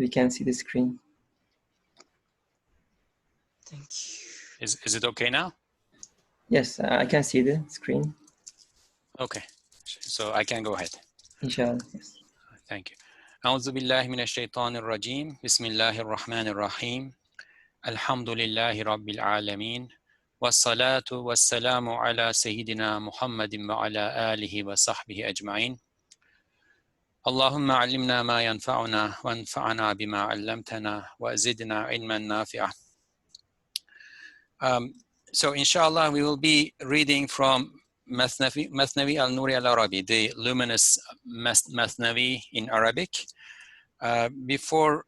we can see the screen. Thank you. Is it okay now? Yes, I can see the screen. Okay, so I can go ahead. Inshallah, yes. Thank you. أعوذ بالله من الشيطان الرجيم. بسم الله الرحمن الرحيم. الحمد لله رب العالمين. والصلاة والسلام على سيدنا محمد وعلى آله وصحبه أجمعين. اللهم علمنا ما ينفعنا وانفعنا بما علمتنا وزدنا علما نافعا. So inshallah we will be reading from Mathnawi al-Nuri al-Arabi, the luminous Mathnawi in Arabic. Before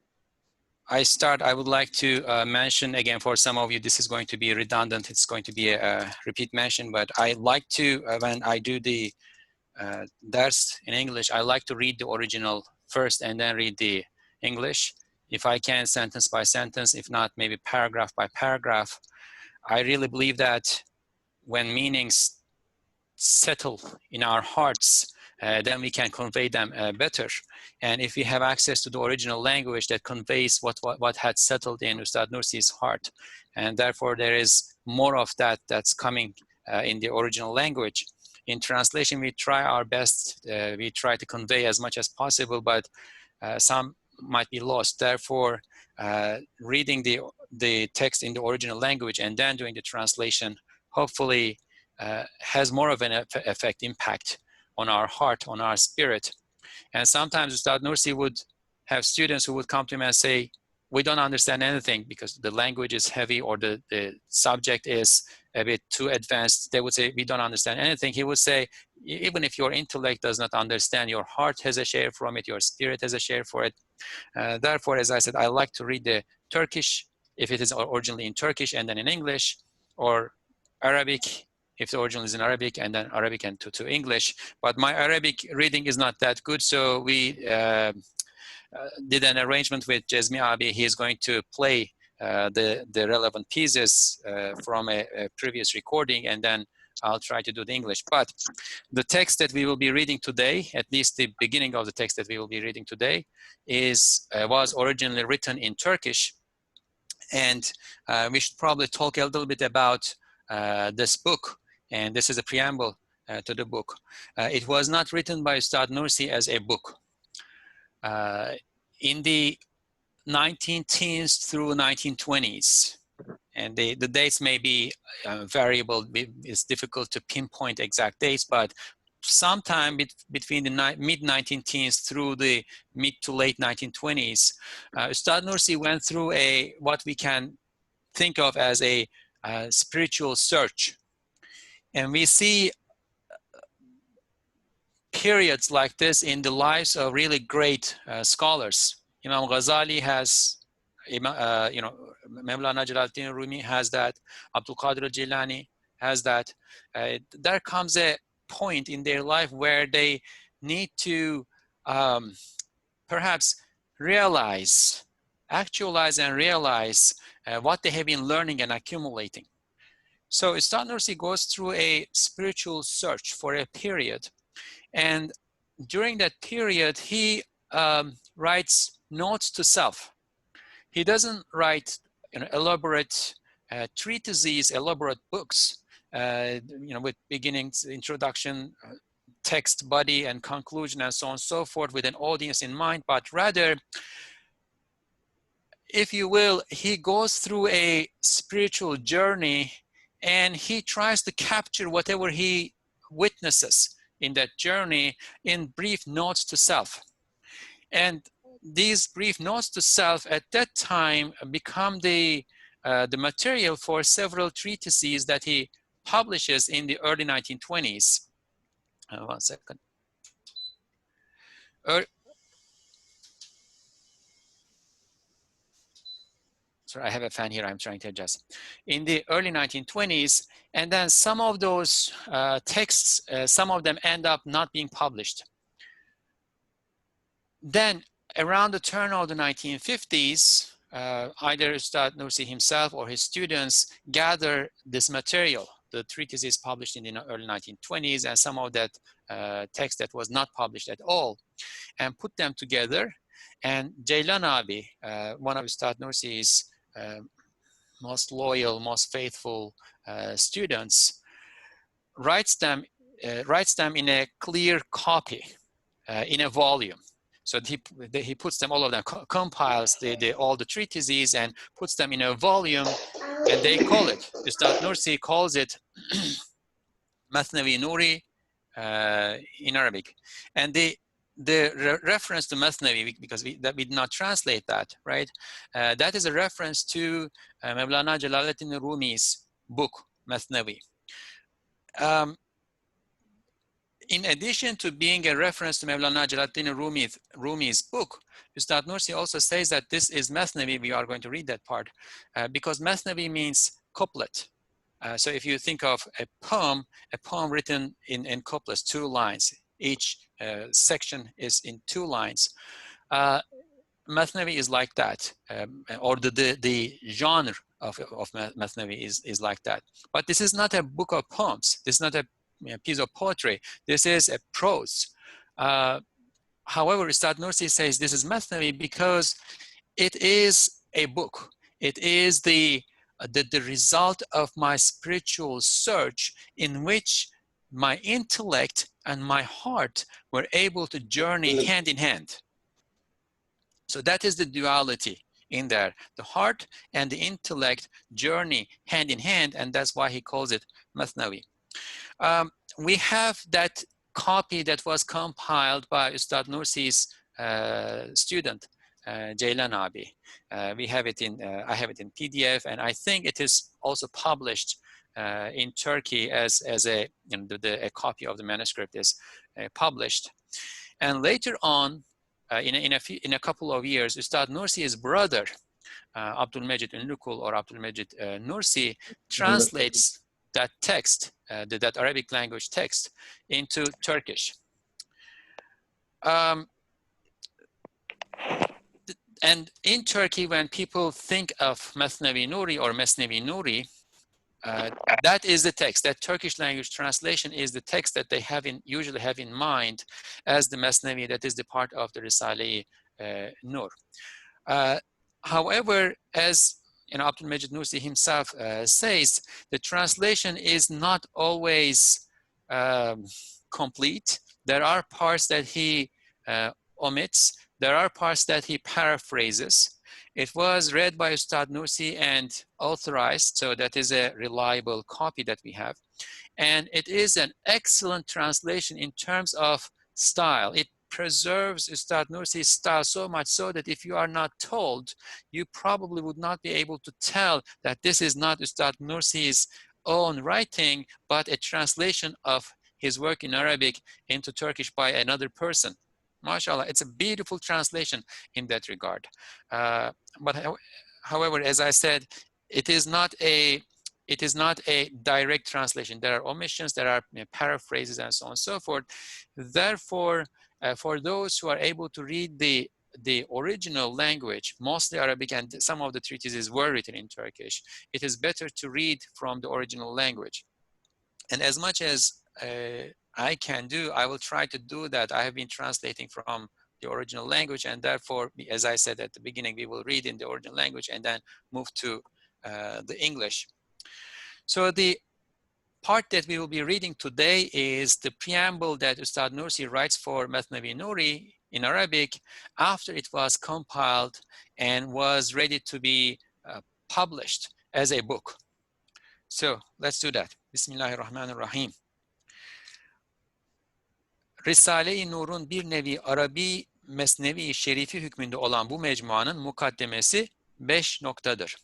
I start, I would like to mention again, for some of you this is going to be redundant, it's going to be a repeat mention, but I like to, when I do the dars in English, I like to read the original first and then read the English. If I can, sentence by sentence, if not, maybe paragraph by paragraph. I really believe that when meanings settle in our hearts, then we can convey them better. And if we have access to the original language that conveys what had settled in Ustad Nursi's heart, and therefore there is more of that that's coming in the original language. In translation, we try our best. We try to convey as much as possible, but some might be lost. Therefore, reading the text in the original language and then doing the translation hopefully has more of an impact on our heart, on our spirit. And sometimes Ustad Nursi would have students who would come to him and say, we don't understand anything because the language is heavy or the subject is a bit too advanced. They would say, we don't understand anything. He would say, even if your intellect does not understand, your heart has a share from it, your spirit has a share for it. Therefore, as I said, I like to read the Turkish, if it is originally in Turkish and then in English, or Arabic, if the original is in Arabic, and then Arabic and to English. But my Arabic reading is not that good, so we did an arrangement with Jazmi Abi. He is going to play the relevant pieces from a previous recording, and then I'll try to do the English. But the text that we will be reading today, at least the beginning of the text that we will be reading today, was originally written in Turkish. And we should probably talk a little bit about this book. And this is a preamble to the book. It was not written by Ustad Nursi as a book. In the 1910s through 1920s, and the dates may be variable, it's difficult to pinpoint exact dates, but sometime between the mid-1910s through the mid to late 1920s, Ustad Nursi went through what we can think of as a spiritual search. And we see periods like this in the lives of really great scholars. Imam Ghazali has, Mevlana Jalaluddin Rumi has that, Abdul Qadir al-Jilani has that. There comes a point in their life where they need to perhaps actualize and realize what they have been learning and accumulating. So Ustad Nursi goes through a spiritual search for a period. And during that period, he writes notes to self. He doesn't write elaborate treatises, elaborate books, with beginnings, introduction, text, body, and conclusion, and so on and so forth, with an audience in mind, but rather, if you will, he goes through a spiritual journey and he tries to capture whatever he witnesses in that journey in brief notes to self. And these brief notes to self at that time become the material for several treatises that he publishes in the early 1920s. One second. Sorry, I have a fan here, I'm trying to adjust. In the early 1920s, and then some of those texts, some of them end up not being published. Then around the turn of the 1950s, either Ustad Nursi himself or his students gather this material, the treatises published in the early 1920s, and some of that text that was not published at all, and put them together. And Ceylan Abi, one of Ustad Nursi's most loyal, most faithful students, writes them in a clear copy, in a volume. So he puts them, all of them, compiles all the treatises and puts them in a volume, and they call it, Ustad Nursi calls it Mathnawi Nuri in Arabic. And the reference to Mathnawi, because we did not translate that, right? That is a reference to Mevlana Jalaluddin Rumi's book, Mathnawi. In addition to being a reference to Mevlana Jalaluddin Rumi's book, Ustad Nursi also says that this is Mathnawi. We are going to read that part because Mathnawi means couplet. So if you think of a poem written in couplets, 2 lines, each section is in 2 lines. Mathnawi is like that, or the genre of Mathnawi is like that. But this is not a book of poems. This is not a piece of poetry. This is a prose. However, Ustad Nursi says this is Mathnawi because it is a book. It is the result of my spiritual search, in which my intellect and my heart were able to journey hand in hand. So that is the duality in there. The heart and the intellect journey hand in hand, and that's why he calls it Mathnawi. We have that copy that was compiled by Ustad Nursi's student, Ceylan Abi. We have it in, I have it in PDF, and I think it is also published in Turkey as a, a copy of the manuscript is published. And later on, in a couple of years, Ustad Nursi's brother, Abdul Mejid Ünlükul, or Abdul Mejid Nursi, translates that text, that Arabic language text, into Turkish. And in Turkey, when people think of Mathnawi Nuri or Mesnevi Nuri, that is the text. That Turkish language translation is the text that they usually have in mind as the Mesnevi, that is the part of the Risale-i Nur. However, as Abdul Mejid Nursi himself says, the translation is not always complete. There are parts that he omits. There are parts that he paraphrases. It was read by Ustad Nursi and authorized, so that is a reliable copy that we have. And it is an excellent translation in terms of style. It preserves Ustad Nursi's style so much so that if you are not told, you probably would not be able to tell that this is not Ustad Nursi's own writing, but a translation of his work in Arabic into Turkish by another person. MashaAllah, it's a beautiful translation in that regard. But however, as I said, it is not a direct translation. There are omissions, there are paraphrases, and so on and so forth. Therefore, for those who are able to read the original language, mostly Arabic, and some of the treatises were written in Turkish, it is better to read from the original language. And as much as I can do, I will try to do that. I have been translating from the original language, and therefore, as I said at the beginning, we will read in the original language and then move to the English. So the part that we will be reading today is the preamble that Ustad Nursi writes for Mathnawi Nuri in Arabic after it was compiled and was ready to be published as a book. So let's do that. Bismillahirrahmanirrahim. Risale-i Nur'un bir nevi Arabi Mesnevi Şerifi hükmünde olan bu mecmuanın mukaddemesi 5 noktadır.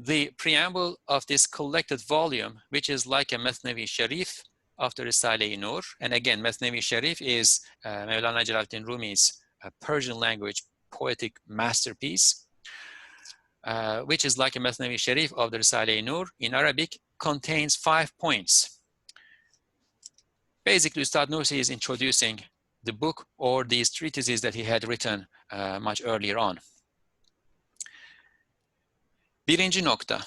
The preamble of this collected volume, which is like a Mathnavi Sharif of the Risale-i Nur, and again, Mathnavi Sharif is Mevlana Jalaluddin Rumi's Persian language poetic masterpiece, which is like a Mathnavi Sharif of the Risale-i Nur in Arabic, contains 5 points. Basically, Ustad Nursi is introducing the book or these treatises that he had written much earlier on. Birinci nokta.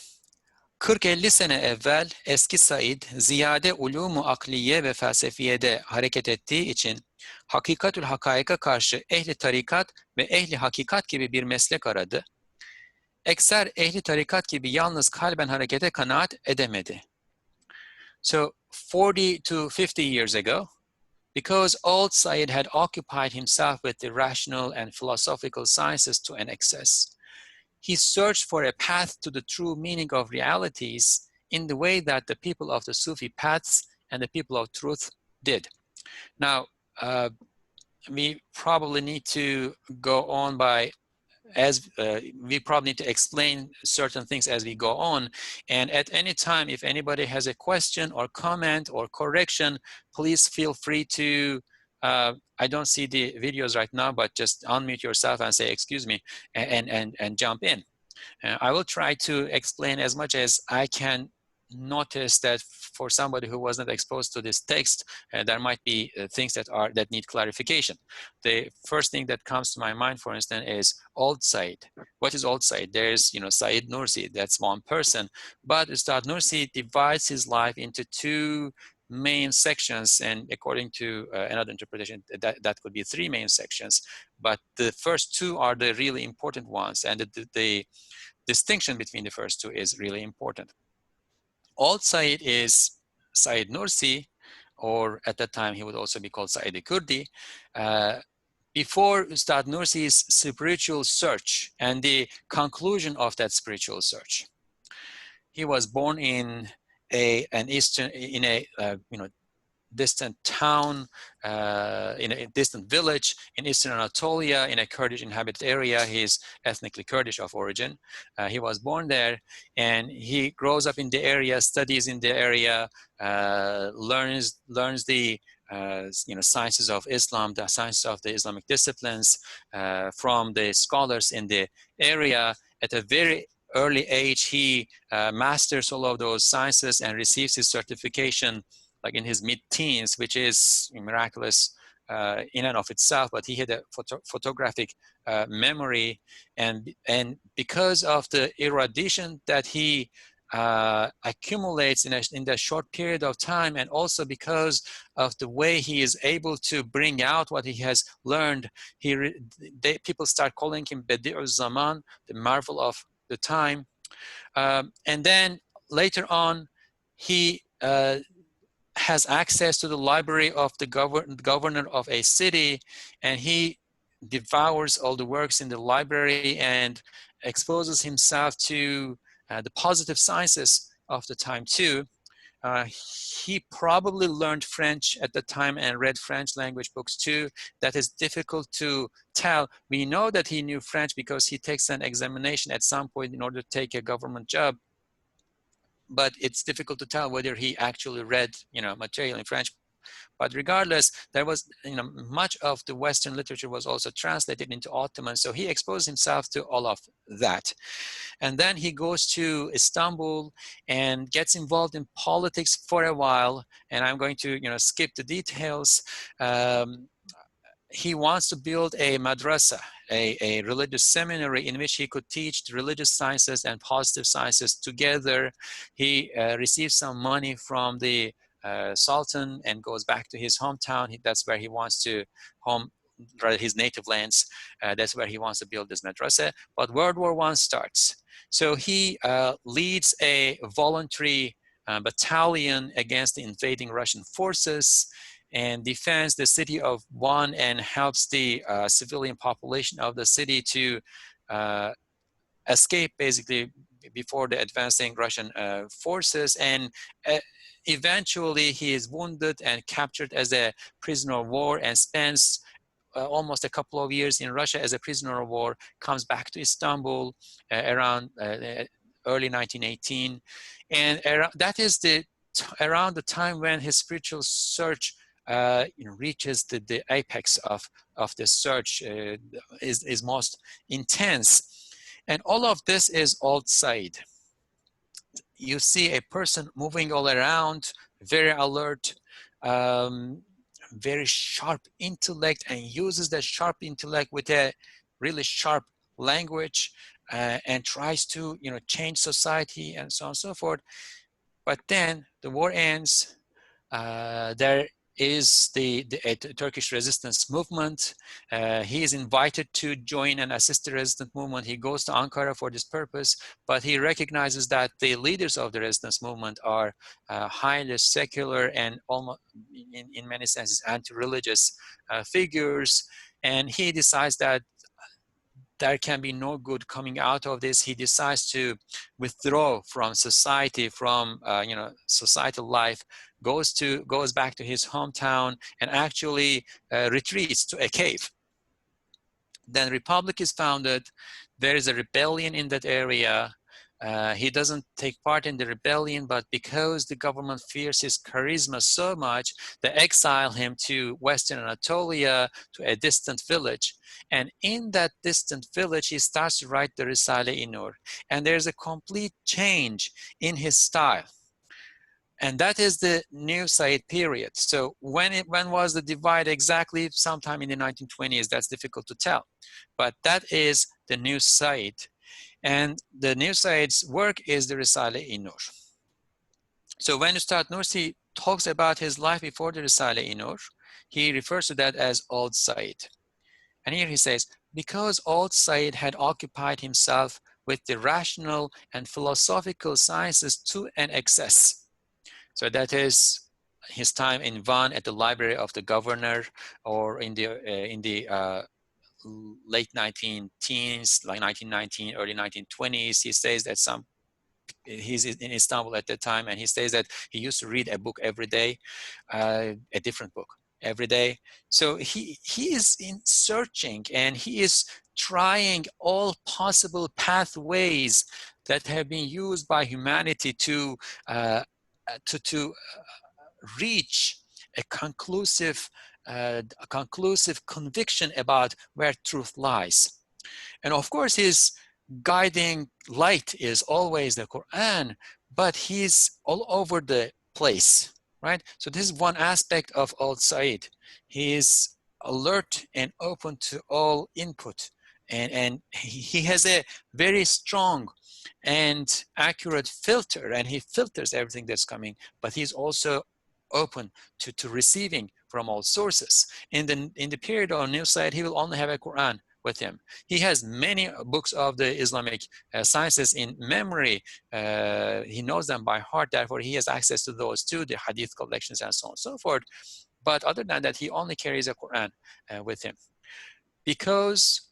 40-50 sene evvel eski Said ziyade ulûmu akliye ve felsefiyede hareket ettiği için Hakikatül hakaika karşı ehli tarikat ve ehli hakikat gibi bir meslek aradı. Ekser ehli tarikat gibi yalnız kalben harekete kanaat edemedi. So 40 to 50 years ago, because old Said had occupied himself with the rational and philosophical sciences to an excess, he searched for a path to the true meaning of realities in the way that the people of the Sufi paths and the people of truth did. Now, we probably need to go on by as we probably need to explain certain things as we go on. And at any time, if anybody has a question or comment or correction, please feel free to, I don't see the videos right now, but just unmute yourself and say, excuse me, and jump in. I will try to explain as much as I can. Notice that for somebody who wasn't exposed to this text, there might be things that need clarification. The first thing that comes to my mind, for instance, is Old Said. What is Old Said? There's, Said Nursi, that's one person, but Ustad Nursi divides his life into two main sections, and according to another interpretation, that could be three main sections, but the first two are the really important ones, and the distinction between the first two is really important. Old Said is Said Nursi, or at that time he would also be called Said Kurdi, before Ustad Nursi's spiritual search and the conclusion of that spiritual search. He was born in a distant town, in a distant village in eastern Anatolia, in a Kurdish inhabited area. He's ethnically Kurdish of origin. He was born there, and he grows up in the area, studies in the area, learns the sciences of Islam, the sciences of the Islamic disciplines from the scholars in the area. At a very early age, he masters all of those sciences and receives his certification like in his mid-teens, which is miraculous in and of itself, but he had a photographic memory, and because of the erudition that he accumulates in that short period of time, and also because of the way he is able to bring out what he has learned, people start calling him Bedi'u Zaman, the marvel of the time. And then later on, he has access to the library of the governor of a city, and he devours all the works in the library and exposes himself to the positive sciences of the time too. He probably learned French at the time and read French language books too. That is difficult to tell. We know that he knew French because he takes an examination at some point in order to take a government job, but it's difficult to tell whether he actually read, material in French. But regardless, there was, much of the Western literature was also translated into Ottoman, so he exposed himself to all of that. And then he goes to Istanbul and gets involved in politics for a while, and I'm going to, skip the details. He wants to build a madrasa, a religious seminary in which he could teach religious sciences and positive sciences together. He receives some money from the Sultan and goes back to his hometown. That's where he wants to his native lands. That's where he wants to build this madrasa. But World War I starts. So he leads a voluntary battalion against the invading Russian forces and defends the city of Van and helps the civilian population of the city to escape basically before the advancing Russian forces. And eventually he is wounded and captured as a prisoner of war and spends almost a couple of years in Russia as a prisoner of war, comes back to Istanbul around early 1918. And that is around the time when his spiritual search reaches the apex of the search, is most intense. And all of this is Old Said. You see a person moving all around, very alert, very sharp intellect, and uses that sharp intellect with a really sharp language, and tries to change society and so on and so forth. But then the war ends. There is the Turkish resistance movement. He is invited to join and assist the resistance movement. He goes to Ankara for this purpose, but he recognizes that the leaders of the resistance movement are highly secular and almost, in many senses, anti-religious figures. And he decides that there can be no good coming out of this. He decides to withdraw from society, from societal life, goes back to his hometown and actually retreats to a cave. Then Republic is founded. There is a rebellion in that area. He doesn't take part in the rebellion, but because the government fears his charisma so much, they exile him to Western Anatolia, to a distant village. And in that distant village, he starts to write the Risale-i Nur. And there's a complete change in his style. And that is the New Said period. So when was the divide exactly? Sometime in the 1920s, that's difficult to tell. But that is the New Said. And the New Said's work is the Risale-i Nur. So when Ustad Nursi talks about his life before the Risale-i Nur, he refers to that as Old Said. And here he says, because Old Said had occupied himself with the rational and philosophical sciences to an excess. So that is his time in Van at the library of the governor, or in the late 19-teens, like 1919, early 1920s. He says that he's in Istanbul at that time, and he says that he used to read a book every day, a different book every day. So he is in searching, and he is trying all possible pathways that have been used by humanity to reach a conclusive conviction about where truth lies. And of course, his guiding light is always the Quran, but he's all over the place, right? So this is one aspect of al-Said. He is alert and open to all input. And he has a very strong and accurate filter, and he filters everything that's coming, but he's also open to receiving from all sources. In the period of New Said, he will only have a Quran with him. He has many books of the Islamic sciences in memory. He knows them by heart, therefore he has access to those too, the hadith collections and so on and so forth. But other than that, he only carries a Quran with him. Because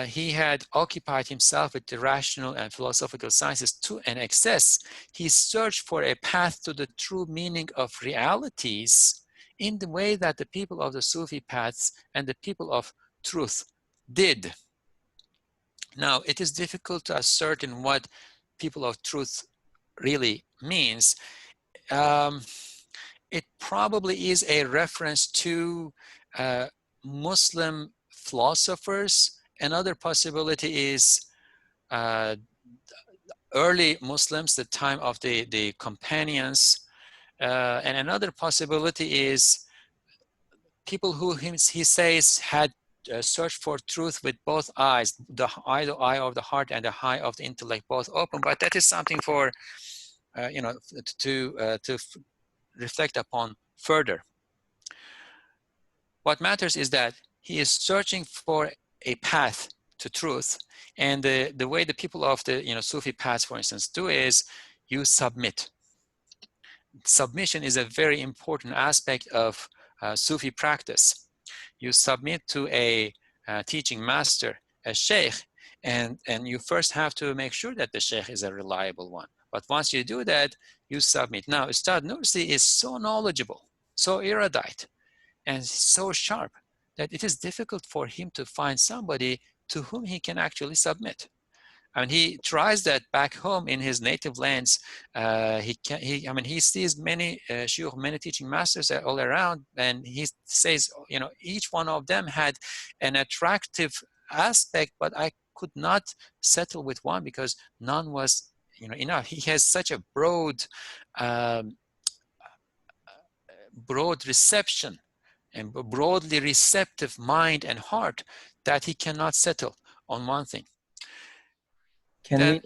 he had occupied himself with the rational and philosophical sciences to an excess, he searched for a path to the true meaning of realities in the way that the people of the Sufi paths and the people of truth did. Now, it is difficult to ascertain what people of truth really means. It probably is a reference to Muslim philosophers. Another possibility is early Muslims, the time of the companions. And another possibility is people who he says had searched for truth with both eyes, the eye of the heart and the eye of the intellect, both open. But that is something for to reflect upon further. What matters is that he is searching for a path to truth, and the way the people of the Sufi paths, for instance, do is you submit. Submission is a very important aspect of Sufi practice. You submit to a teaching master, a sheikh, and you first have to make sure that the sheikh is a reliable one. But once you do that, you submit. Now, Ustad Nursi is so knowledgeable, so erudite, and so sharp that it is difficult for him to find somebody to whom he can actually submit. And he tries that back home in his native lands. He sees many shuyukh, many teaching masters all around, and he says, each one of them had an attractive aspect, but I could not settle with one because none was enough. He has such a broad reception and broadly receptive mind and heart that he cannot settle on one thing. Can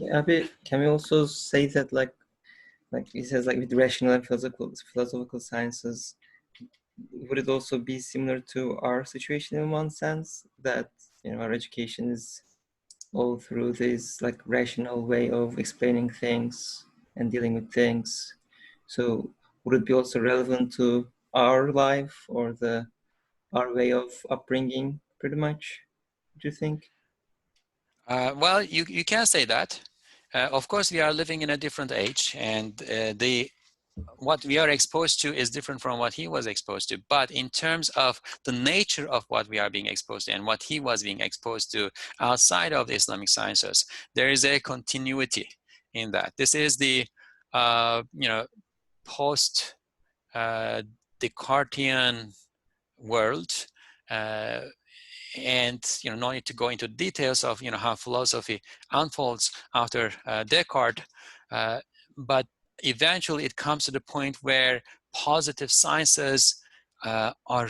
we also say that like he says, like with rational and philosophical sciences, would it also be similar to our situation in one sense, that our education is all through this like rational way of explaining things and dealing with things? So would it be also relevant to our life or our way of upbringing, pretty much? Do you think? Well, you can say that. Of course, we are living in a different age, and what we are exposed to is different from what he was exposed to. But in terms of the nature of what we are being exposed to and what he was being exposed to outside of the Islamic sciences, there is a continuity in that. This is the post Descartesian world. And no need to go into details of how philosophy unfolds after Descartes, but eventually it comes to the point where positive sciences are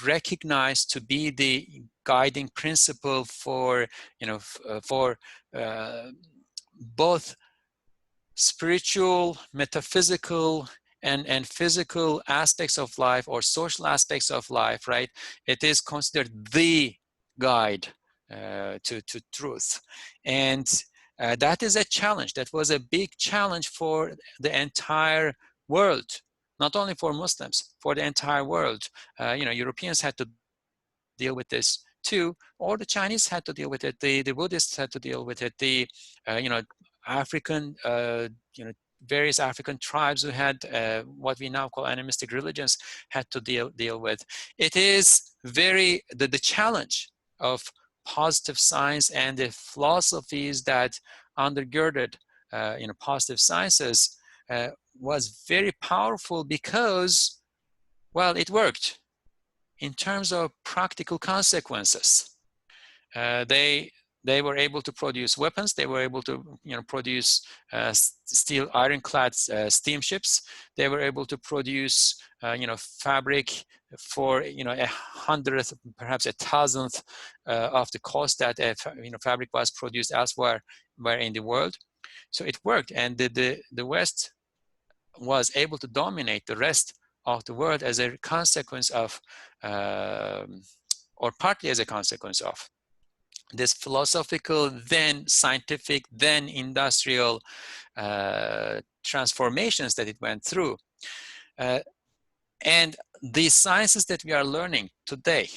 recognized to be the guiding principle for for both spiritual, metaphysical, and physical aspects of life, or social aspects of life, right? It is considered the guide to truth. And that is a challenge. That was a big challenge for the entire world, not only for Muslims, for the entire world. Europeans had to deal with this too, or the Chinese had to deal with it, the Buddhists had to deal with it, the African, various African tribes who had what we now call animistic religions had to deal with. It is the challenge of positive science and the philosophies that undergirded positive sciences was very powerful because, well, it worked in terms of practical consequences. They were able to produce weapons. They were able to produce steel ironclad steamships. They were able to produce fabric for a hundredth, perhaps a thousandth of the cost that fabric was produced elsewhere in the world. So it worked, and the West was able to dominate the rest of the world as a consequence of, or partly as a consequence of, this philosophical, then scientific, then industrial transformations that it went through. And the sciences that we are learning today,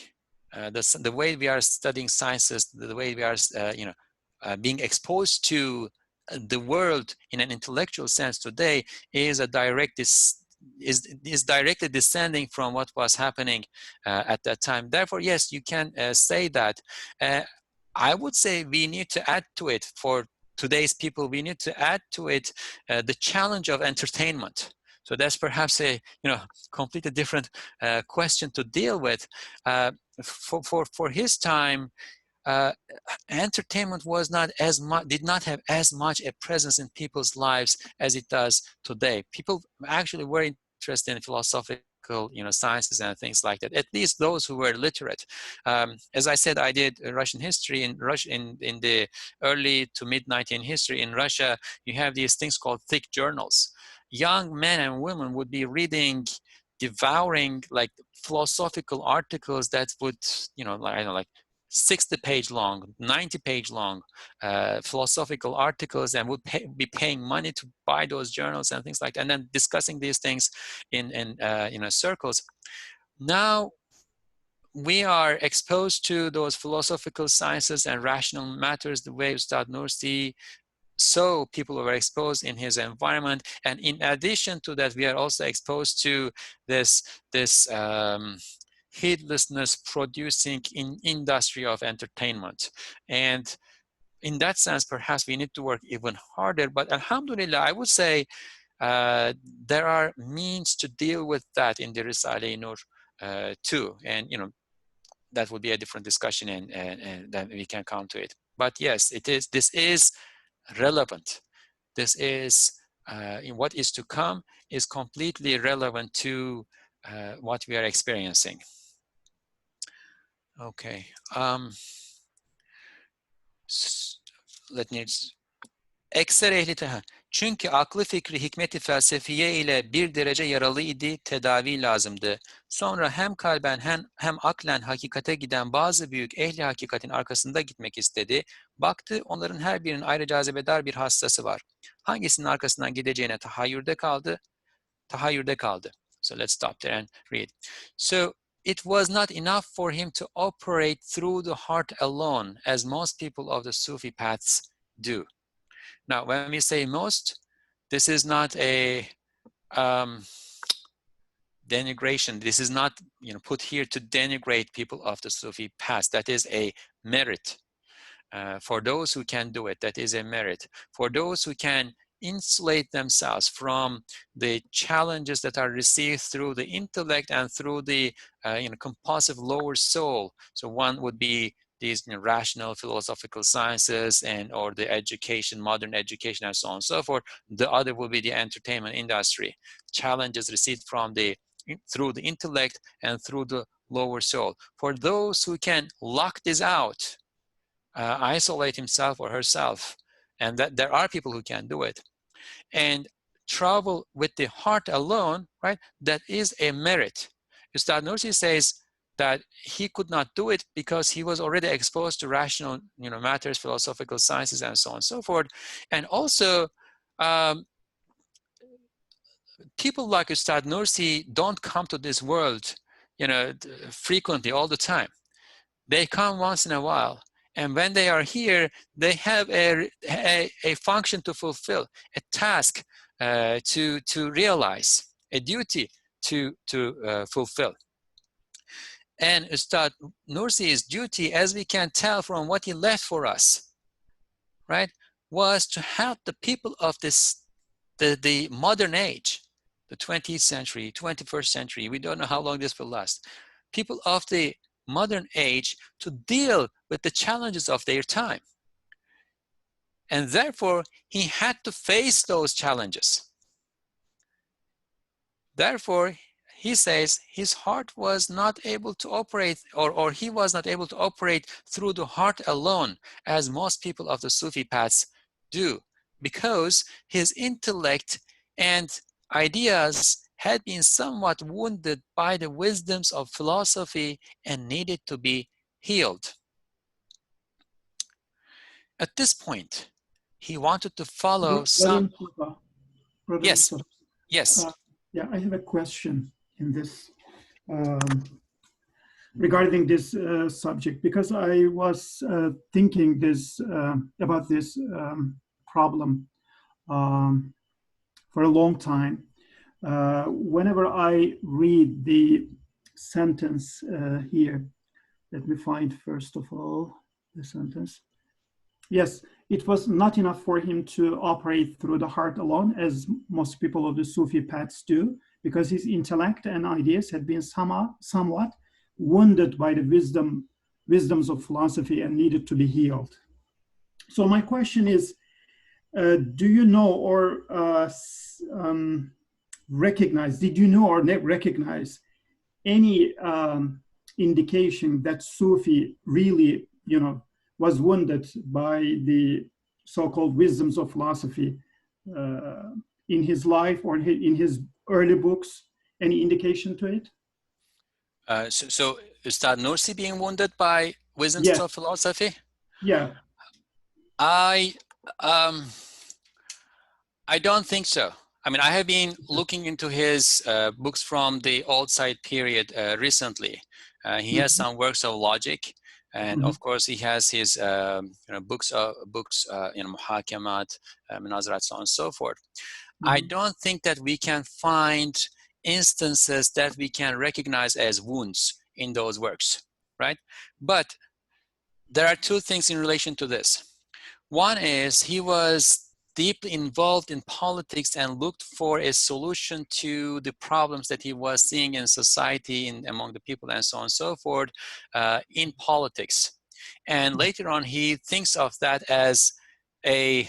the way we are studying sciences, the way we are being exposed to the world in an intellectual sense today is directly descending from what was happening at that time. Therefore, yes, you can say that. I would say we need to add to it, for today's people, we need to add to it the challenge of entertainment. So that's perhaps a completely different question to deal with. For his time, entertainment was not as much, did not have as much a presence in people's lives as it does today. People actually were interested in philosophical sciences and things like that, at least those who were literate. As I said, I did Russian history in the early to mid 19th history. In Russia, you have these things called thick journals. Young men and women would be reading, devouring like philosophical articles that would like 60-page long, 90-page long philosophical articles, and would be paying money to buy those journals and things like that, and then discussing these things in circles. Now we are exposed to those philosophical sciences and rational matters the way Ustad Nursi, so people were exposed in his environment. And in addition to that, we are also exposed to this heedlessness producing industry of entertainment. And in that sense, perhaps we need to work even harder. But alhamdulillah, I would say there are means to deal with that in the Risale-i-Nur too. And that would be a different discussion, and then we can come to it. But yes, this is relevant. This is in what is to come is completely relevant to what we are experiencing. Okay. Let me ekser ehli çünkü aklı fikri hikmeti felsefiye ile bir derece yaralı idi, tedavi lazımdı. Sonra hem kalben hem aklen hakikate giden bazı büyük ehli hakikatin arkasında gitmek istedi. Baktı onların her birinin ayrı cazibedar bir hastası var. Hangisinin arkasından gideceğine tahayyürde kaldı. So let's stop there and read. So it was not enough for him to operate through the heart alone, as most people of the Sufi paths do. Now, when we say most, this is not a denigration. This is not put here to denigrate people of the Sufi past. That is a merit. For those who can do it, that is a merit. For those who can insulate themselves from the challenges that are received through the intellect and through the compulsive lower soul. So one would be these rational philosophical sciences or the education, modern education, and so on and so forth. The other will be the entertainment industry. Challenges received through the intellect and through the lower soul. For those who can lock this out, isolate himself or herself, and that there are people who can do it, and travel with the heart alone, right? That is a merit. Ustad Nursi says that he could not do it because he was already exposed to rational matters, philosophical sciences, and so on and so forth. And also, people like Ustad Nursi don't come to this world frequently all the time. They come once in a while. And when they are here, they have a function to fulfill, a task to realize, a duty to fulfill. And Ustad Nursi's duty, as we can tell from what he left for us, right, was to help the people of the modern age, the 20th century, 21st century. We don't know how long this will last. People of the modern age to deal with the challenges of their time. And therefore, he had to face those challenges. Therefore, he says his heart was not able to operate, or he was not able to operate through the heart alone, as most people of the Sufi paths do, because his intellect and ideas had been somewhat wounded by the wisdoms of philosophy and needed to be healed. At this point, he wanted to follow some... Yes, yes. Yeah, I have a question in this regarding this subject, because I was thinking about this problem for a long time. Whenever I read the sentence here, let me find first of all the sentence. Yes, it was not enough for him to operate through the heart alone, as most people of the Sufi paths do, because his intellect and ideas had been somewhat wounded by the wisdoms of philosophy and needed to be healed. So my question is, do you know or recognize, did you know or recognize any indication that Sufi really, was wounded by the so-called wisdoms of philosophy in his life or in his early books? Any indication to it? So Ustad Nursi being wounded by wisdoms of philosophy? Yeah. I don't think so. I mean, I have been looking into his books from the Old Side period recently. He has some works of logic. And of course, he has his books, Muhakamat, Munazarat, so on and so forth. I don't think that we can find instances that we can recognize as wounds in those works, right? But there are two things in relation to this. One is he was deeply involved in politics and looked for a solution to the problems that he was seeing in society and among the people and so on and so forth in politics. And later on, he thinks of that as a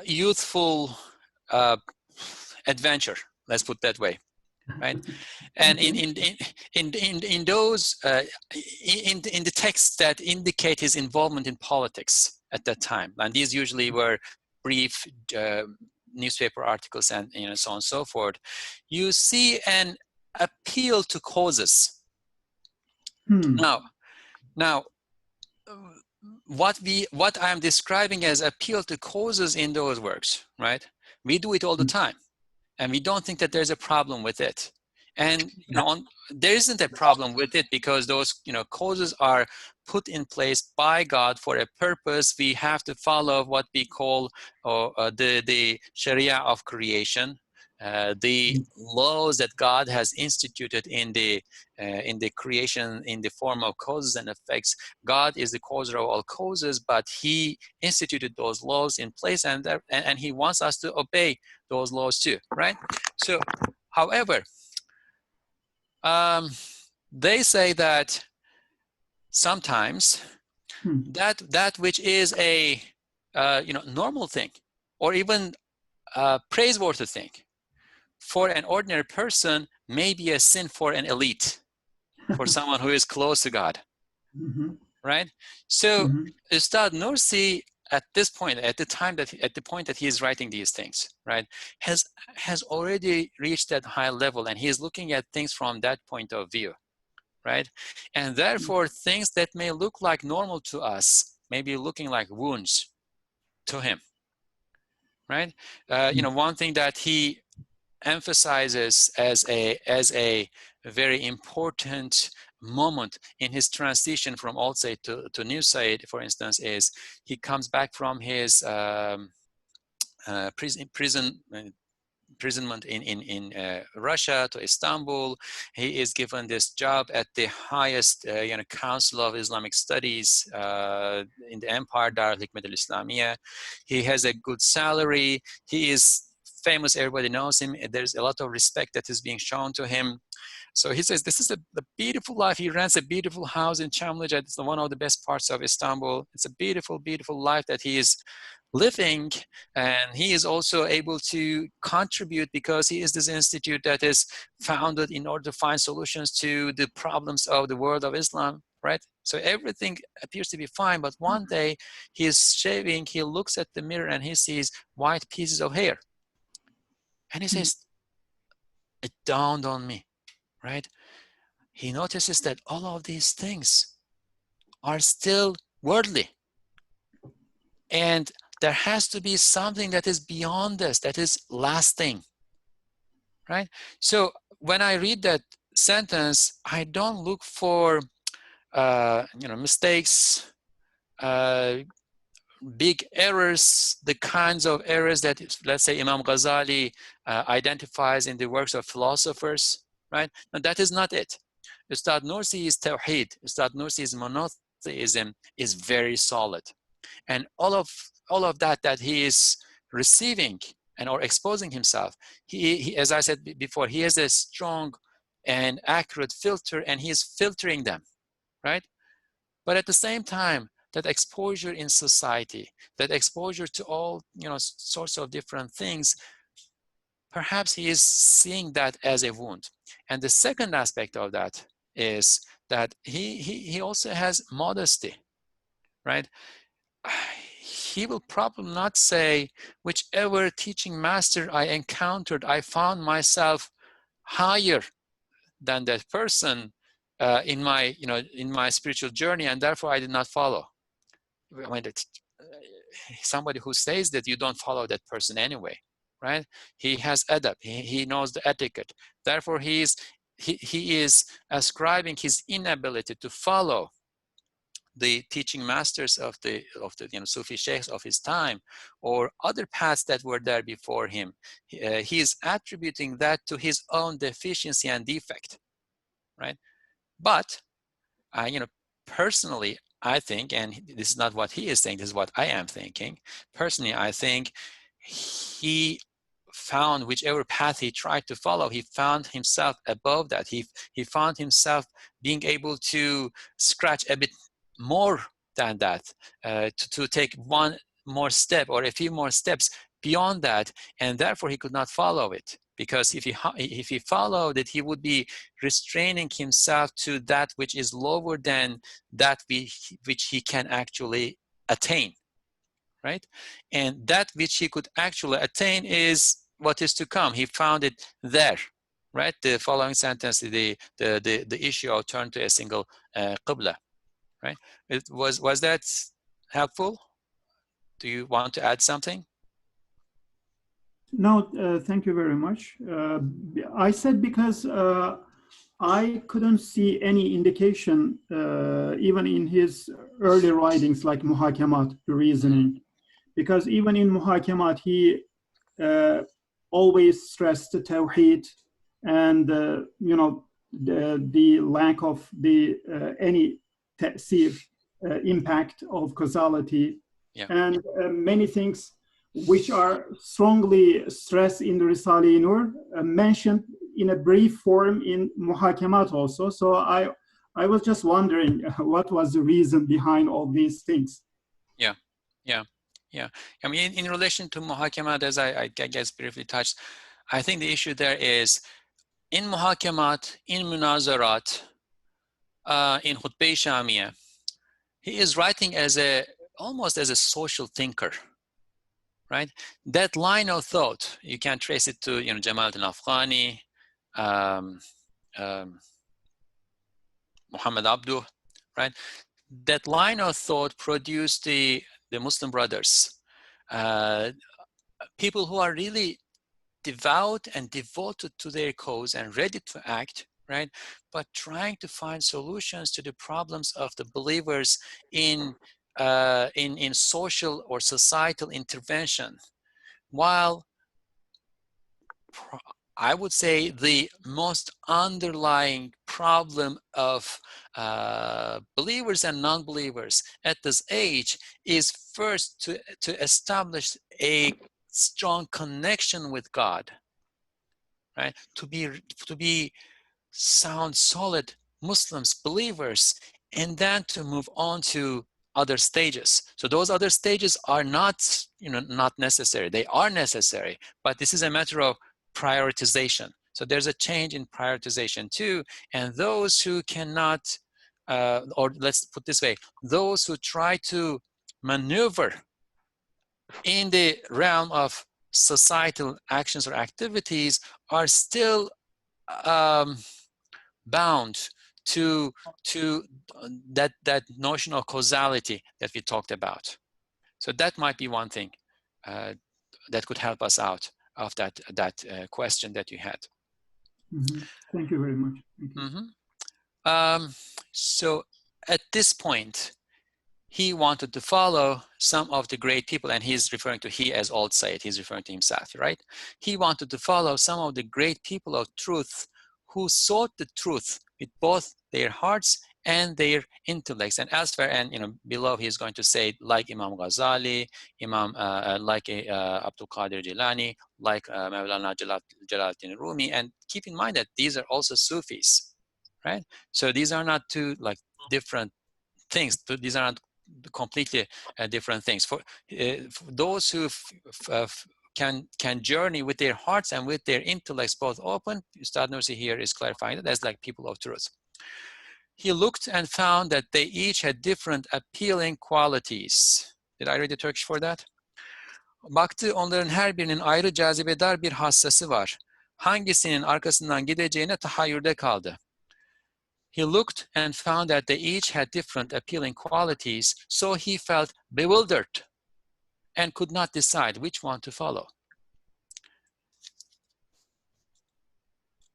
youthful adventure, let's put it that way. right? And Okay. in those in the texts that indicate his involvement in politics at that time, and these usually were brief newspaper articles and so on and so forth, you see an appeal to causes. Now what I'm describing as appeal to causes in those works, right? We do it all the time, and we don't think that there's a problem with it. And there isn't a problem with it, because those causes are put in place by God for a purpose. We have to follow what we call the Sharia of creation, the laws that God has instituted in the creation in the form of causes and effects. God is the causer of all causes, but He instituted those laws in place, and He wants us to obey those laws too, right? So, however, they say that sometimes that which is a normal thing, or even praiseworthy thing for an ordinary person, may be a sin for an elite, for someone who is close to God, right? So Ustad Nursi, at this point, at the point that he is writing these things, right, has already reached that high level, and he is looking at things from that point of view, right? And therefore, things that may look like normal to us may be looking like wounds to him, right? One thing that he emphasizes as a very important moment in his transition from Old Said to New Said, for instance, is he comes back from his imprisonment in Russia to Istanbul. He is given this job at the highest Council of Islamic Studies in the Empire, Dar al-Hikmat al-Islamiyya. He has a good salary. He is famous. Everybody knows him. There's a lot of respect that is being shown to him. So he says this is a beautiful life. He rents a beautiful house in Çamlıca. It's one of the best parts of Istanbul. It's a beautiful, beautiful life that he is living, and he is also able to contribute because he is this institute that is founded in order to find solutions to the problems of the world of Islam, right? So everything appears to be fine, but one day he is shaving, he looks at the mirror and he sees white pieces of hair, and he says, it dawned on me, right? He notices that all of these things are still worldly, and there has to be something that is beyond this, that is lasting, right? So when I read that sentence, I don't look for mistakes, big errors, the kinds of errors that, let's say, Imam Ghazali identifies in the works of philosophers, right? And that is not it. Ustad Nursi's Tawheed, Ustad Nursi's monotheism is very solid. And all of that he is receiving and or exposing himself, he, as I said before, he has a strong and accurate filter, and he is filtering them, right? But at the same time, that exposure in society, that exposure to all sorts of different things, perhaps he is seeing that as a wound. And the second aspect of that is that he also has modesty, right? He will probably not say, whichever teaching master I encountered, I found myself higher than that person in my spiritual journey, and therefore I did not follow. I mean, somebody who says that, you don't follow that person anyway, right? He has adab. He knows the etiquette. Therefore, he is ascribing his inability to follow the teaching masters of the Sufi sheikhs of his time, or other paths that were there before him. He is attributing that to his own deficiency and defect, right? But personally, I think, and this is not what he is saying, this is what I am thinking. Personally, I think he found, whichever path he tried to follow, he found himself above that. He found himself being able to scratch a bit more than that, to take one more step or a few more steps beyond that, and therefore he could not follow it because if he followed it, he would be restraining himself to that which is lower than that which he can actually attain, right? And that which he could actually attain is what is to come. He found it there, right? The following sentence, the issue of turn to a single qibla, right? Was that helpful? Do you want to add something? No, thank you very much. I said because I couldn't see any indication, even in his early writings like Muhakamat, the reasoning, because even in Muhakamat, he always stressed the Tawheed and, you know, the lack of the any ta'sir, impact of causality, yeah. and many things which are strongly stressed in the Risale-i-Nur, mentioned in a brief form in Muhakamat also. So I was just wondering what was the reason behind all these things. Yeah. I mean, in relation to Muhakamat, as I guess briefly touched, I think the issue there is in Muhakamat, in Munazarat, in Khutbah Shamiyah, he is writing almost as a social thinker, right? That line of thought, you can trace it to, you know, Jamaluddin Afghani, Muhammad Abduh, right? That line of thought produced the Muslim Brothers, people who are really devout and devoted to their cause and ready to act, right? But trying to find solutions to the problems of the believers in social or societal intervention, while I would say the most underlying problem of believers and non-believers at this age is first to establish a strong connection with God, right? To be sound, solid Muslims, believers, and then to move on to other stages. So those other stages are not, you know, not necessary. They are necessary, but this is a matter of prioritization. So there's a change in prioritization too, and those who cannot, or let's put this way, those who try to maneuver in the realm of societal actions or activities are still bound to that notion of causality that we talked about. So that might be one thing that could help us out of that question that you had. Mm-hmm. Thank you very much. Thank you. So at this point, he wanted to follow some of the great people, and he's referring to he as Old Sayyid, he's referring to himself, right? He wanted to follow some of the great people of truth who sought the truth with both their hearts and their intellects. And elsewhere, and, you know, below, he's going to say, like Imam Ghazali, like Abdul Qadir Jilani, like Mawlana Jalaluddin Rumi. And keep in mind that these are also Sufis, right? So these are not two like different things. These are not completely different things. For those who can journey with their hearts and with their intellects both open, Ustad Nursi here is clarifying that as like people of truth. He looked and found that they each had different appealing qualities. Did I read the Turkish for that? Baktı, onların her birinin ayrı cazibedar bir hassası var. Hangisinin arkasından gideceğine tahayyürde kaldı. He looked and found that they each had different appealing qualities, so he felt bewildered and could not decide which one to follow.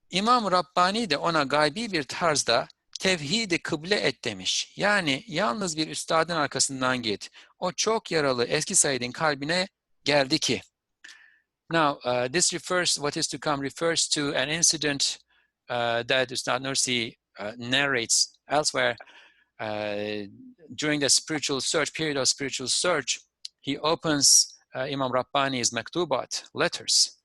İmam Rabbani de ona gaybi bir tarzda tevhid-i kıble et demiş. Yani yalnız bir üstadın arkasından git. O çok yaralı eski Said'in kalbine geldi ki. Now, this refers, what is to come refers to an incident that Ustad Nursi narrates elsewhere. During the spiritual search, period of spiritual search, he opens Imam Rabbani's Maktubat, letters.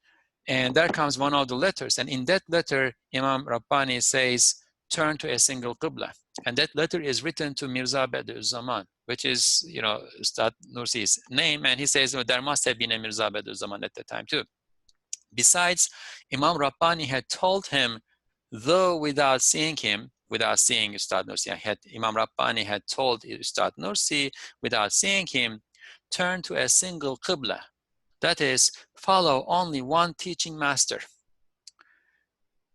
And there comes one of the letters. And in that letter, Imam Rabbani says, turn to a single Qibla. And that letter is written to Mirza Badi'uzzaman, which is, you know, Ustad Nursi's name. And he says, well, there must have been a Mirza Badi'uzzaman at the time too. Besides, Imam Rabbani had told him, though without seeing him, without seeing Ustad Nursi, Imam Rabbani had told Ustad Nursi, without seeing him, turn to a single qibla. That is, follow only one teaching master.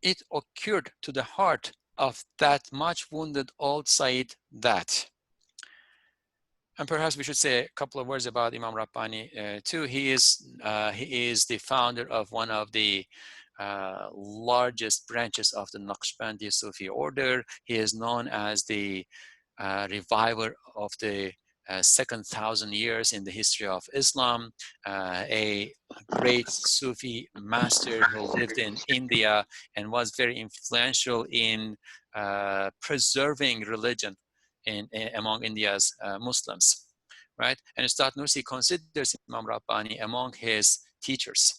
It occurred to the heart of that much wounded old Sayyid that. And perhaps we should say a couple of words about Imam Rabbani too. He is the founder of one of the largest branches of the Naqshbandi Sufi order. He is known as the reviver of the second 1,000 years in the history of Islam, a great Sufi master who lived in India and was very influential in preserving religion among India's Muslims, right? And Ustad Nursi considers Imam Rabbani among his teachers.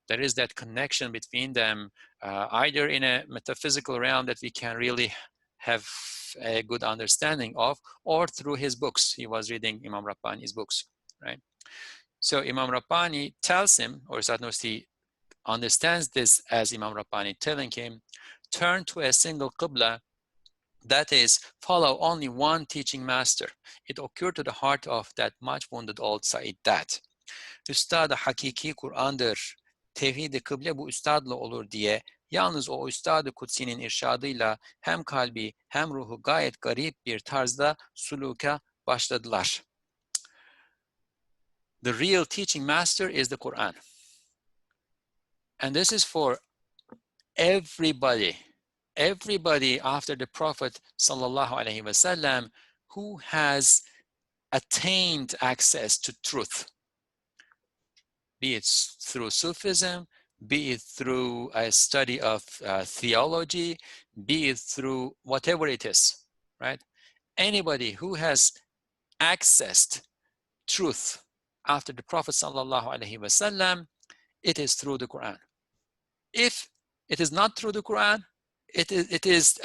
There is that connection between them, either in a metaphysical realm that we can really have a good understanding of, or through his books. He was reading Imam Rabbani's books, right? So Imam Rabbani tells him, or Ustad Nursi understands this as Imam Rabbani telling him, turn to a single qibla, that is, follow only one teaching master. It occurred to the heart of that much wounded old Said that Üstad-ı Hakiki Kur'an'dır. Tevhid-i kıble bu üstadla olur diye yalnız o Üstad-ı Kutsi'nin irşadıyla hem kalbi hem ruhu gayet garip bir tarzda suluka başladılar. The real teaching master is the Quran. And this is for everybody. Everybody after the Prophet sallallahu alaihi wasallam who has attained access to truth, be it through Sufism, be it through a study of theology, be it through whatever it is, right? Anybody who has accessed truth after the Prophet sallallahu alaihi wasallam, it is through the Quran. If it is not through the Quran, it is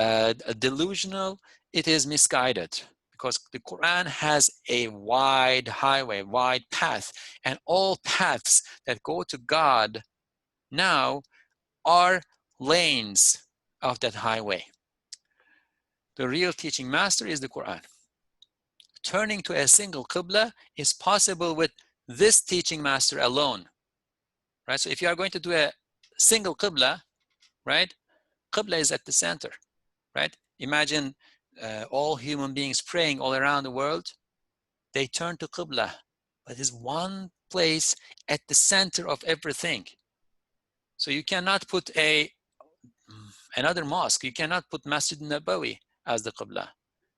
delusional, it is misguided, because the Quran has a wide highway, wide path, and all paths that go to God now are lanes of that highway. The real teaching master is the Quran. Turning to a single qibla is possible with this teaching master alone, right? So if you are going to do a single qibla, right? Qibla is at the center, right? Imagine all human beings praying all around the world. They turn to Qibla, but there's one place at the center of everything. So you cannot put another mosque. You cannot put Masjid Nabawi as the Qibla,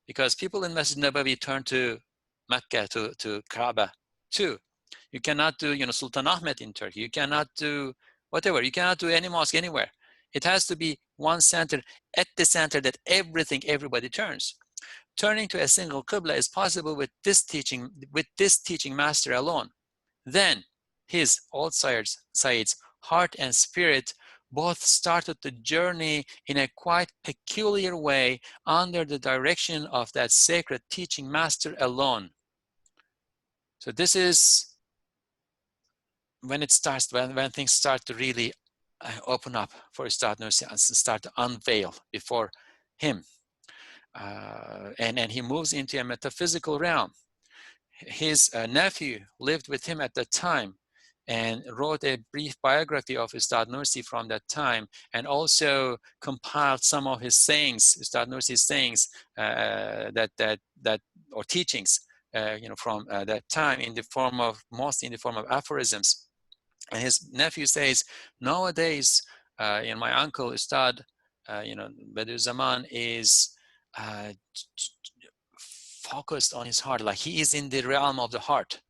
because people in Masjid Nabawi turn to Mecca, to Kaaba too. You cannot do, Sultan Ahmed in Turkey. You cannot do whatever. You cannot do any mosque anywhere. It has to be one center, at the center that everybody turns. Turning to a single qibla is possible with this teaching master alone. Then his old Sayyid's heart and spirit both started the journey in a quite peculiar way under the direction of that sacred teaching master alone. So this is when it starts, when things start to really open up for Ustad Nursi and start to unveil before him. And he moves into a metaphysical realm. His nephew lived with him at that time and wrote a brief biography of Ustad Nursi from that time, and also compiled some of his sayings, Ustad Nursi's sayings, or teachings, from that time mostly in the form of aphorisms. And his nephew says, nowadays, my uncle Ustad, Badiüzzaman is focused on his heart, like he is in the realm of the heart.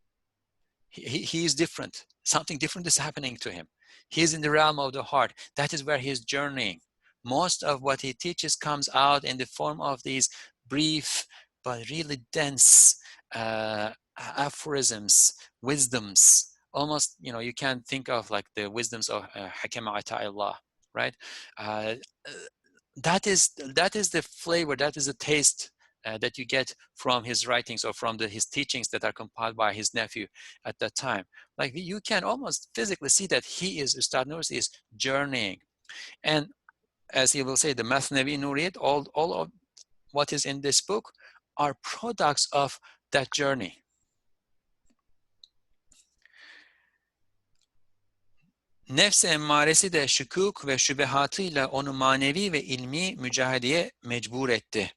He is different. Something different is happening to him. He is in the realm of the heart. That is where he is journeying. Most of what he teaches comes out in the form of these brief but really dense aphorisms, wisdoms. Almost, you can think of like the wisdoms of Hakim Ata'illah, right? That is the flavor, that is the taste that you get from his writings or from his teachings that are compiled by his nephew at that time. Like you can almost physically see that Ustad Nursi is journeying. And as he will say, the Mathnawi Nuriyat, all of what is in this book are products of that journey. Nefs emmaresi de şükûk ve şübehatıyla onu manevi ve ilmi mücadeleye mecbur etti.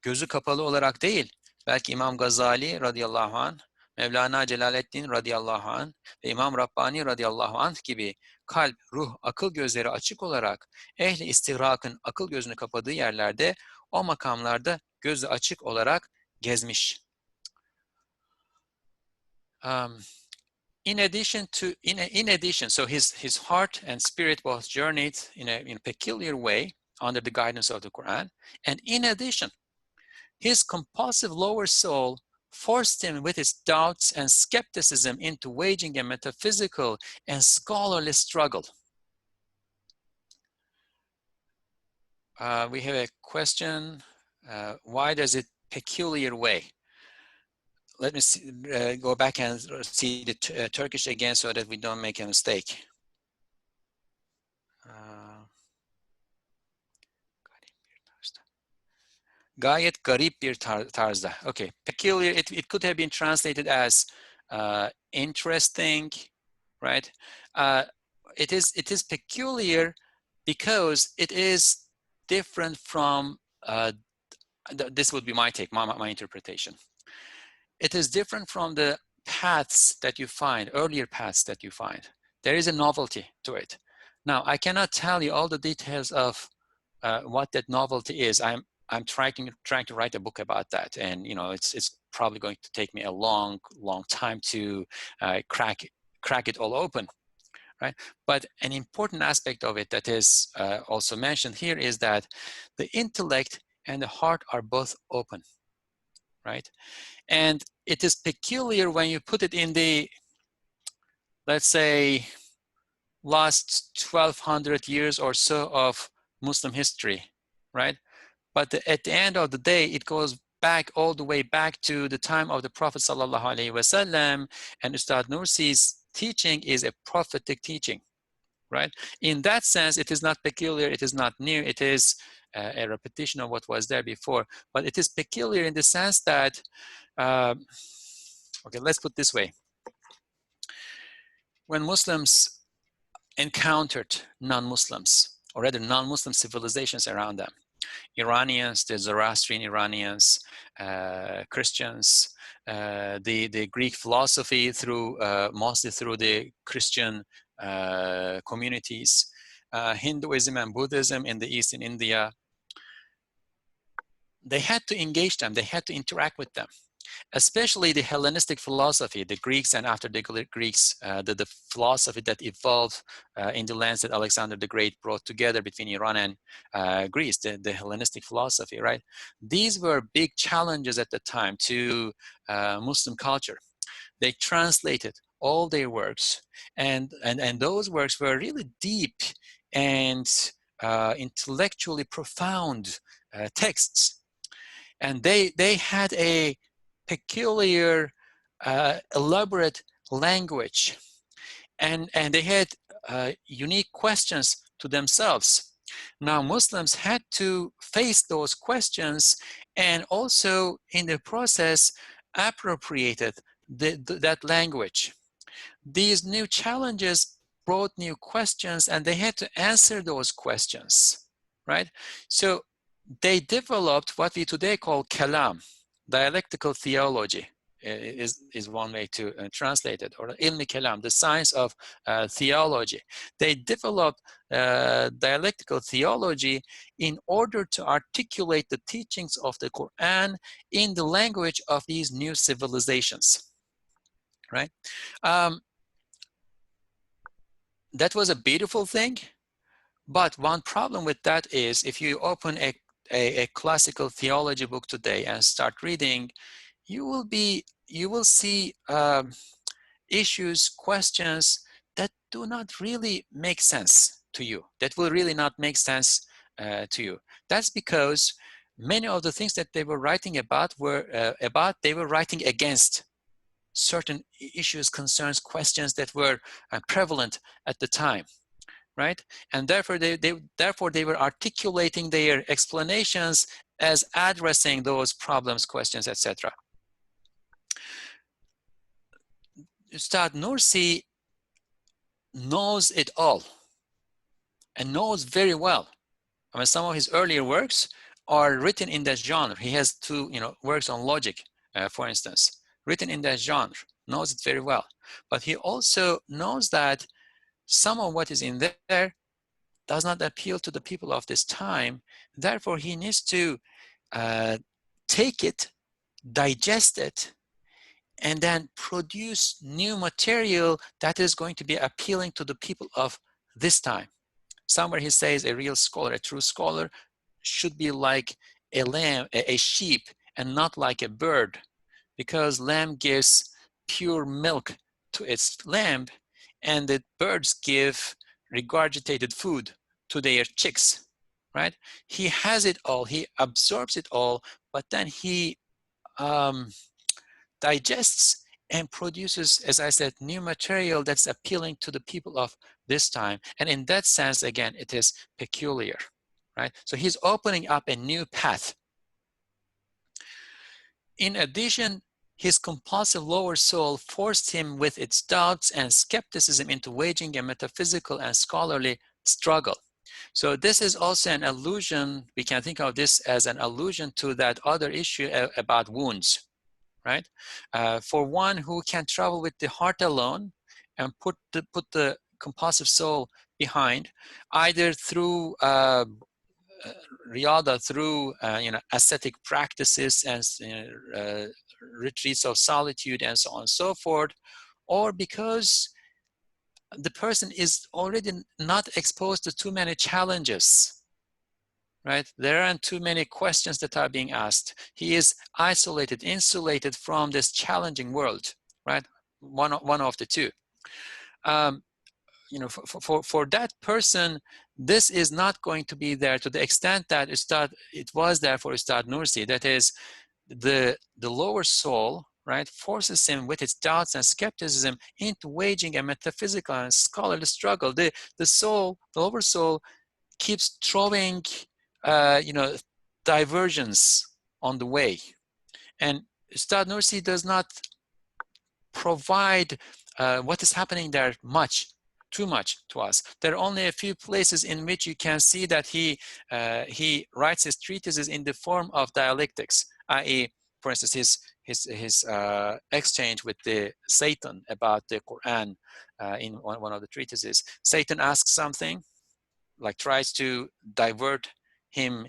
Gözü kapalı olarak değil, belki İmam Gazali radıyallahu anh, Mevlana Celaleddin radıyallahu anh ve İmam Rabbani radıyallahu anh gibi kalp, ruh, akıl gözleri açık olarak ehli istihrakın akıl gözünü kapadığı yerlerde o makamlarda gözü açık olarak gezmiş. In addition, so his heart and spirit both journeyed in a peculiar way under the guidance of the Quran, and in addition, his compulsive lower soul forced him with its doubts and skepticism into waging a metaphysical and scholarly struggle. We have a question. Why does it peculiar way? Let me see, go back and see the Turkish again so that we don't make a mistake. Gayet garip bir tarzda. Okay, peculiar, it could have been translated as interesting, right? It is peculiar because it is different from, this would be my take, my interpretation. It is different from the paths that you find, earlier paths that you find. There is a novelty to it. Now, I cannot tell you all the details of what that novelty is. I'm trying to write a book about that, and you know, it's probably going to take me a long time to crack it all open, right? But an important aspect of it that is also mentioned here is that the intellect and the heart are both open, right? And it is peculiar when you put it in the, let's say, last 1200 years or so of Muslim history, right? But at the end of the day, it goes back all the way back to the time of the Prophet sallallahu alaihi wasallam, and Ustad Nursi's teaching is a prophetic teaching, right? In that sense, it is not peculiar, it is not new, it is a repetition of what was there before, but it is peculiar in the sense that, okay, let's put it this way. When Muslims encountered non-Muslims, or rather non-Muslim civilizations around them, Iranians, the Zoroastrian Iranians, Christians, the Greek philosophy through mostly through the Christian communities, Hinduism and Buddhism in the East in India. They had to engage them, they had to interact with them, especially the Hellenistic philosophy, the Greeks, and after the Greeks, the philosophy that evolved in the lands that Alexander the Great brought together between Iran and Greece, the Hellenistic philosophy, right? These were big challenges at the time to Muslim culture. They translated all their works, and those works were really deep and intellectually profound texts. And they had a peculiar, elaborate language, and they had unique questions to themselves. Now, Muslims had to face those questions, and also in the process appropriated that language. These new challenges brought new questions, and they had to answer those questions, right? So they developed what we today call kalam, dialectical theology is one way to translate it, or ilmi kalam, the science of theology. They developed dialectical theology in order to articulate the teachings of the Quran in the language of these new civilizations, right? That was a beautiful thing, but one problem with that is if you open a classical theology book today and start reading, you will see issues, questions that do not really make sense to you, that will really not make sense to you. That's because many of the things that they were writing about they were writing against certain issues, concerns, questions that were prevalent at the time, right? And therefore they were articulating their explanations as addressing those problems, questions, etc. Ustad Nursi knows it all and knows very well. I mean, some of his earlier works are written in that genre. He has two, works on logic, for instance, written in that genre, knows it very well. But he also knows that some of what is in there does not appeal to the people of this time. Therefore, he needs to take it, digest it, and then produce new material that is going to be appealing to the people of this time. Somewhere he says a real scholar, a true scholar, should be like a lamb, a sheep, and not like a bird, because lamb gives pure milk to its lamb, and the birds give regurgitated food to their chicks, right? He has it all, he absorbs it all, but then he digests and produces, as I said, new material that's appealing to the people of this time. And in that sense, again, it is peculiar, right? So he's opening up a new path. In addition, his compulsive lower soul forced him with its doubts and skepticism into waging a metaphysical and scholarly struggle. So this is also an allusion, we can think of this as an allusion to that other issue about wounds, right? For one who can travel with the heart alone and put the compulsive soul behind, either through riyada, through ascetic practices and retreats of solitude and so on and so forth, or because the person is already not exposed to too many challenges, right? There aren't too many questions that are being asked. He is isolated, insulated from this challenging world, right? One of the two. For that person, this is not going to be there to the extent that it was there for Ustad Nursi. That is, the lower soul, right, forces him with its doubts and skepticism into waging a metaphysical and scholarly struggle. The lower soul, keeps throwing, diversions on the way, and Ustad Nursi does not provide what is happening there too much to us. There are only a few places in which you can see that he writes his treatises in the form of dialectics, i.e., for instance, his exchange with the Satan about the Quran in one of the treatises. Satan asks something, like tries to divert him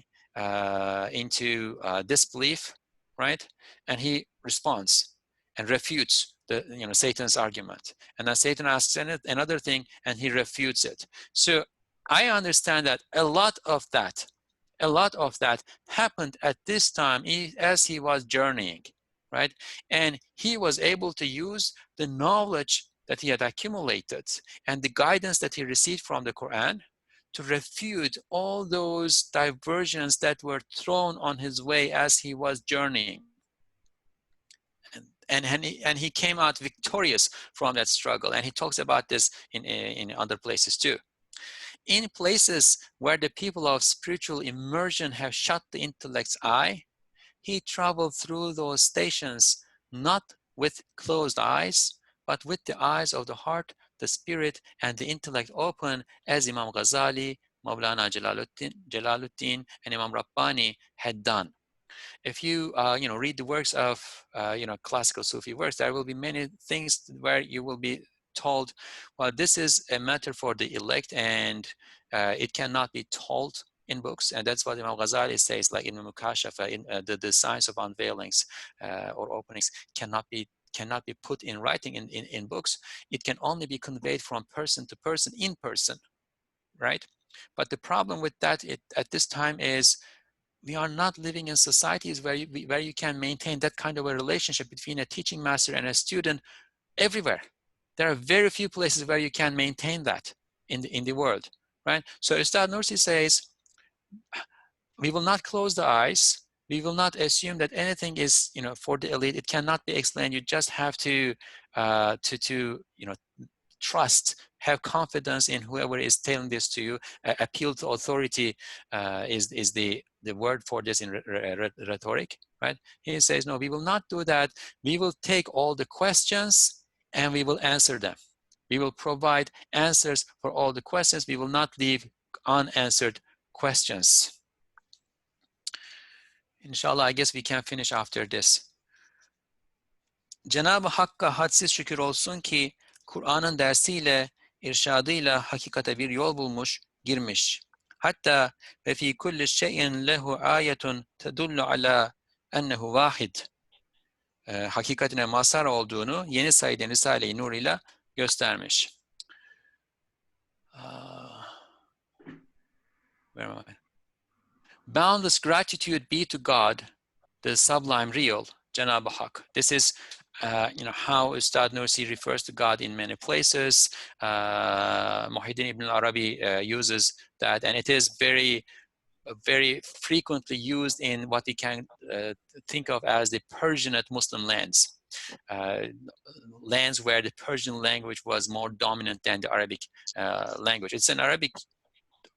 into disbelief, right? And he responds and refutes Satan's argument. And then Satan asks another thing, and he refutes it. So I understand that a lot of that happened at this time as he was journeying, right? And he was able to use the knowledge that he had accumulated and the guidance that he received from the Quran to refute all those diversions that were thrown on his way as he was journeying. And he came out victorious from that struggle. And he talks about this in other places too. In places where the people of spiritual immersion have shut the intellect's eye, he traveled through those stations not with closed eyes, but with the eyes of the heart, the spirit, and the intellect open, as Imam Ghazali, Maulana Jalaluddin, and Imam Rabbani had done. If you read the works of classical Sufi works, there will be many things where you will be told, well, this is a matter for the elect, and it cannot be told in books. And that's what Imam Ghazali says, like in Mukashafa, in the science of unveilings or openings cannot be put in writing in books. It can only be conveyed from person to person, in person, right? But the problem with that at this time is we are not living in societies where you can maintain that kind of a relationship between a teaching master and a student everywhere. There are very few places where you can maintain that in the world, right? So Ustad Nursi says, we will not close the eyes. We will not assume that anything is, for the elite. It cannot be explained. You just have to trust, have confidence in whoever is telling this to you. Appeal to authority is the word for this in rhetoric, right? He says, no, we will not do that. We will take all the questions and we will answer them. We will provide answers for all the questions. We will not leave unanswered questions. Inshallah, I guess we can finish after this. Cenab-ı Hakk'a hadsiz şükür olsun ki Kur'an'ın dersiyle, irşadıyla hakikate bir yol bulmuş, girmiş. Hatta ve fi kulli şeyin lehu ayetun tedullu ala ennehu vahid. Hakikatine mazhar olduğunu yeni sayıda Risale-i Nur ile göstermiş. Where am I? Boundless gratitude be to God, the sublime real, Cenab-ı Hak. This is how Ustad Nursi refers to God in many places. Muhyiddin ibn al-Arabi uses that, and it is very, very frequently used in what we can think of as the Persianate Muslim lands. Lands where the Persian language was more dominant than the Arabic language. It's an Arabic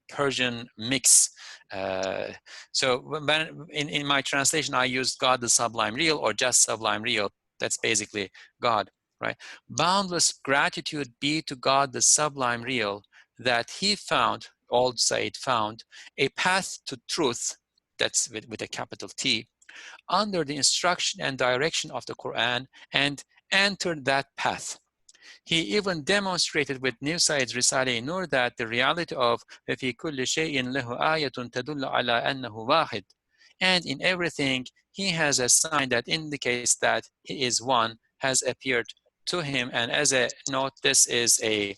Persian mix. So when in my translation, I used God the sublime real, or just sublime real. That's basically God, right? Boundless gratitude be to God the sublime real, that he found, old Said found, a path to truth, that's with a capital T, under the instruction and direction of the Quran, and entered that path. He even demonstrated with New Said's Risale-i Nur that the reality of فِي كُلِّ شَيْءٍ لَهُ آيَةٌ تَدُلُّ عَلَى أَنَّهُ وَاحِدٌ, and in everything he has a sign that indicates that he is one, has appeared to him. And as a note, this is a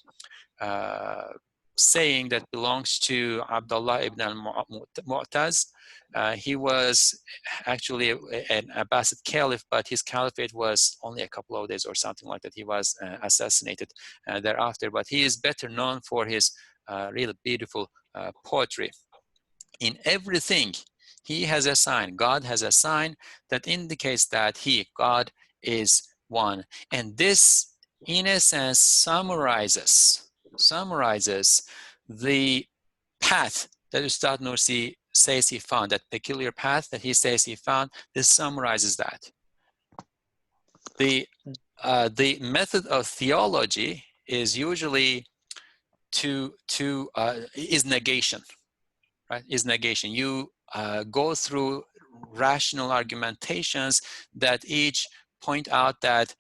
saying that belongs to Abdullah ibn al-Mu'taz. He was actually an Abbasid caliph, but his caliphate was only a couple of days or something like that. He was assassinated thereafter, but he is better known for his really beautiful poetry. In everything, he has a sign. God has a sign that indicates that he, God, is one. And this, in a sense, summarizes the path that Ustad Nursi says he found, that peculiar path that he says he found. This summarizes that. The method of theology is usually is negation, right? Is negation. You go through rational argumentations that each point out that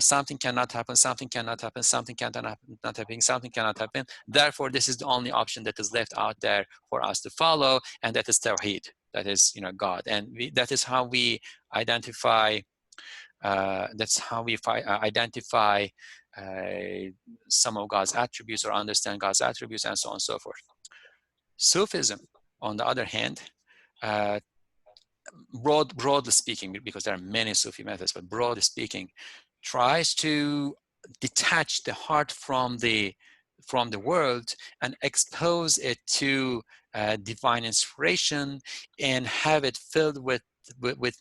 something cannot happen, something cannot happen, something cannot happen, something cannot happen. Therefore, this is the only option that is left out there for us to follow, and that is Tawheed. That is, God, and that is how we identify. That's how we identify some of God's attributes, or understand God's attributes, and so on and so forth. Sufism, on the other hand, broadly speaking, because there are many Sufi methods, but broadly speaking, tries to detach the heart from the world and expose it to divine inspiration and have it filled with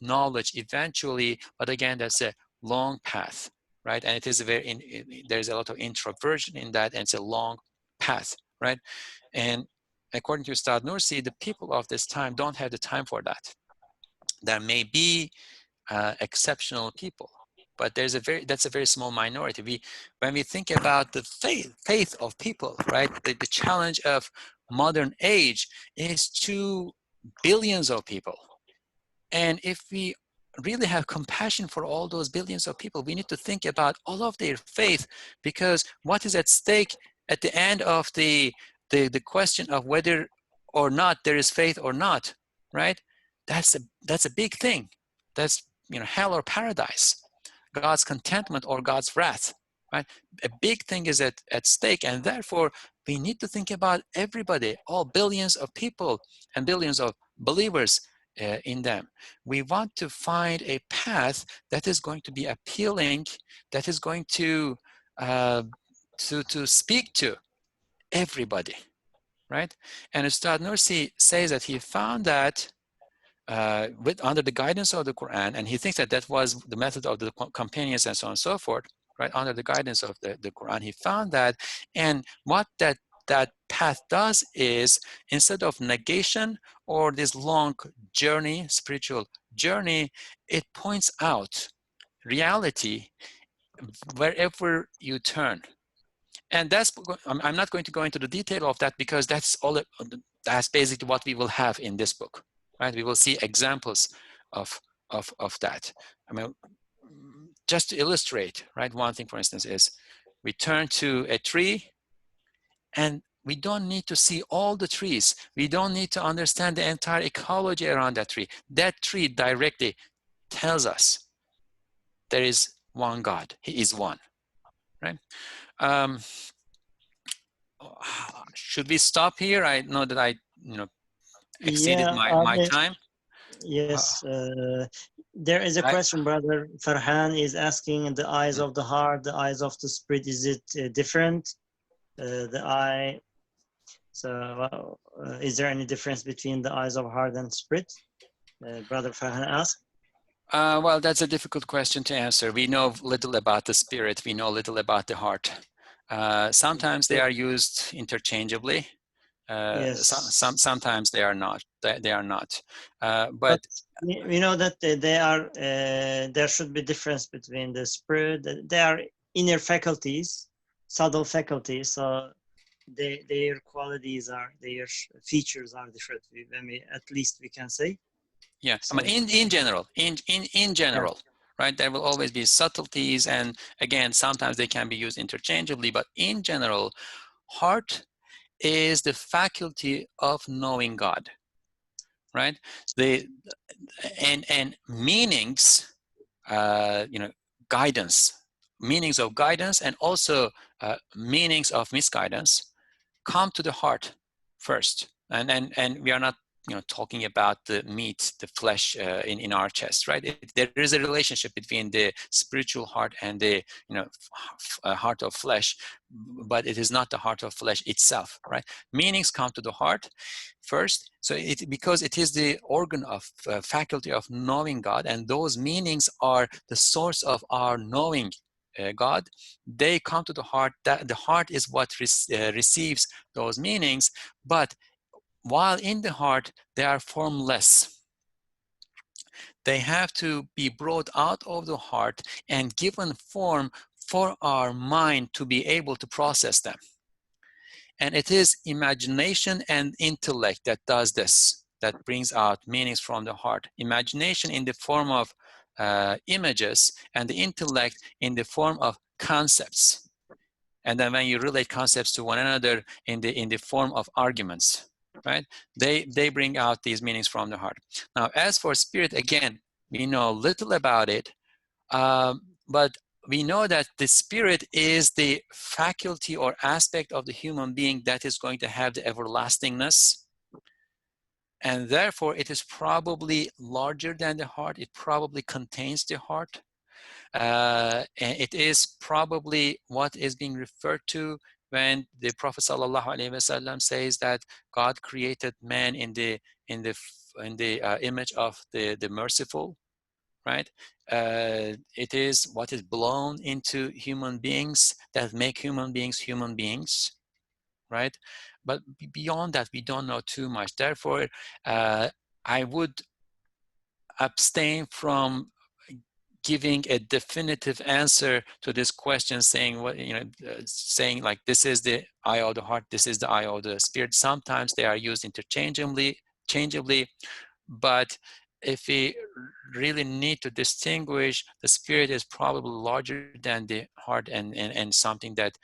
knowledge eventually. But again, that's a long path, right? And it is there's a lot of introversion in that, and it's a long path, right? And according to Ustad Nursi, the people of this time don't have the time for that. There may be exceptional people, but that's a very small minority. When we think about the faith of people, right? The challenge of modern age is to billions of people. And if we really have compassion for all those billions of people, we need to think about all of their faith, because what is at stake at the end of the question of whether or not there is faith or not, right? That's a big thing. That's hell or paradise, God's contentment or God's wrath, right? A big thing is at stake, and therefore we need to think about everybody, all billions of people and billions of believers in them. We want to find a path that is going to be appealing, that is going to speak to everybody, right? And Ustad Nursi says that he found that under the guidance of the Quran, and he thinks that that was the method of the companions and so on and so forth, right? Under the guidance of the Quran, he found that, and what that path does is, instead of negation or this long journey, spiritual journey, it points out reality wherever you turn. And that's, I'm not going to go into the detail of that, because that's basically what we will have in this book, right? We will see examples of that. I mean, just to illustrate, right? One thing, for instance, is we turn to a tree, and we don't need to see all the trees. We don't need to understand the entire ecology around that tree. That tree directly tells us there is one God. He is one, right? Should we stop here? I know that I, exceeded my time. Yes. There is a question, brother Farhan is asking, the eyes of the heart, the eyes of the spirit, is it different? The eye. So, is there any difference between the eyes of heart and spirit? Brother Farhan asked. Well, that's a difficult question to answer. We know little about the spirit. We know little about the heart. Sometimes they are used interchangeably. Yes. Sometimes they are not. They are not. But we know that they are. There should be difference between the spirit. They are inner faculties, subtle faculties. So their qualities are, their features are different. At least we can say. Yeah, So, I mean, in general, right? There will always be subtleties, and again, sometimes they can be used interchangeably. But in general, heart is the faculty of knowing God, right? And meanings, guidance, meanings of guidance, and also meanings of misguidance come to the heart first. And we are not talking about the meat, the flesh in our chest, right? There is a relationship between the spiritual heart and the heart of flesh, but it is not the heart of flesh itself, right? Meanings come to the heart first, because it is the organ of faculty of knowing God, and those meanings are the source of our knowing God. They come to the heart. That the heart is what receives those meanings, but while in the heart they are formless. They have to be brought out of the heart and given form for our mind to be able to process them. And it is imagination and intellect that does this, that brings out meanings from the heart. Imagination in the form of images, and the intellect in the form of concepts. And then when you relate concepts to one another in the form of arguments, right? They bring out these meanings from the heart. Now, as for spirit, again, we know little about it, but we know that the spirit is the faculty or aspect of the human being that is going to have the everlastingness. And therefore, it is probably larger than the heart. It probably contains the heart. And it is probably what is being referred to when the Prophet ﷺ says that God created man in the image of the merciful, right? It is what is blown into human beings that make human beings, right? But beyond that, we don't know too much. Therefore, I would abstain from giving a definitive answer to this question, saying saying like this is the eye of the heart, this is the eye of the spirit. Sometimes they are used interchangeably, but if we really need to distinguish, the spirit is probably larger than the heart, and something that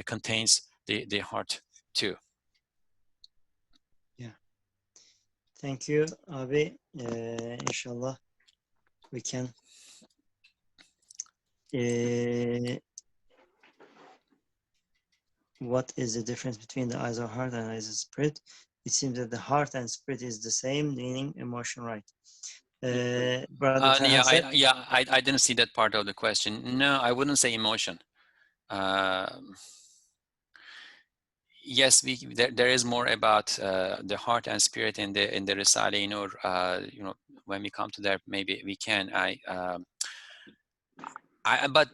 contains the heart too. Yeah. Thank you, Abi. Inshallah, we can. What is the difference between the eyes of heart and eyes of spirit? It seems that the heart and spirit is the same, meaning emotion, right? Brother Farhan said? I didn't see that part of the question. No, I wouldn't say emotion. yes, there is more about the heart and spirit in the Risale Nur. You know, when we come to that, maybe we can. But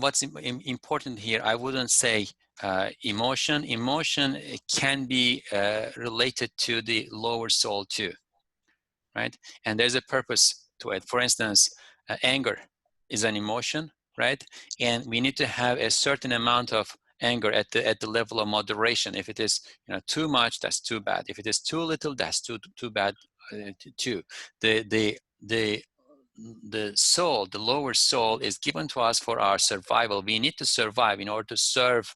what's important here, I wouldn't say emotion. Emotion can be related to the lower soul too, right? And there's a purpose to it. For instance, anger is an emotion, right? And we need to have a certain amount of anger at the level of moderation. If it is, you know, too much, that's too bad. If it is too little, that's too bad too. The soul, the lower soul, is given to us for our survival. We need to survive in order to serve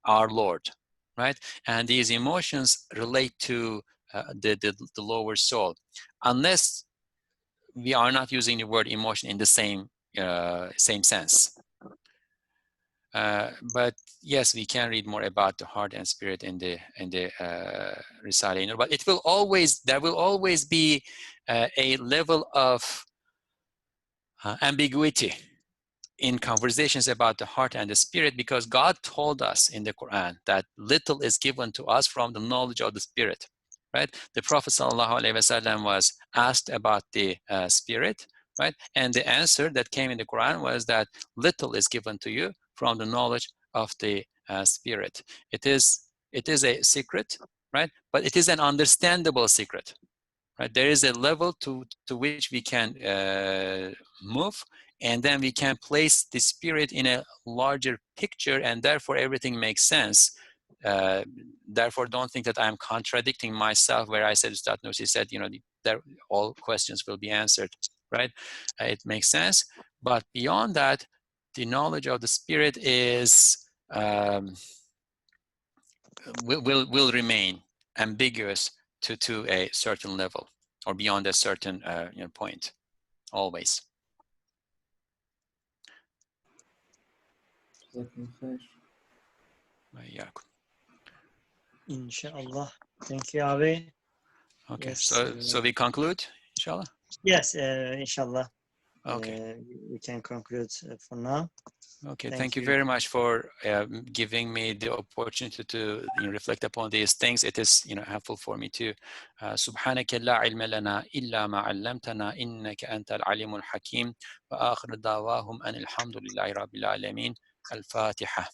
our Lord, right? And these emotions relate to the lower soul, unless we are not using the word emotion in the same sense. But yes, we can read more about the heart and spirit in the Risale Nur. But there will always be a level of ambiguity in conversations about the heart and the spirit, because God told us in the Quran that little is given to us from the knowledge of the spirit, right? The Prophet ﷺ was asked about the spirit, right? And the answer that came in the Quran was that little is given to you from the knowledge of the spirit. It is a secret, right? But it is an understandable secret, right? There is a level to which we can move, and then we can place the spirit in a larger picture, and therefore everything makes sense. Therefore, don't think that I'm contradicting myself where I said, Ustad Nursi said, you know, all questions will be answered, right? It makes sense. But beyond that, the knowledge of the spirit is will remain ambiguous to a certain level, or beyond a certain point, always. Inshallah. Thank you, Abi. Okay, Yes, so we conclude, inshallah? Yes, inshallah. Okay. We can conclude for now. Okay, thank you very much for giving me the opportunity to reflect upon these things. It is helpful for me too. سبحانك لا علم لنا إلا ما علمتنا إنك أنت العليم الحكيم وآخر دعواهم أن الحمد لله رب العالمين. الفاتحة.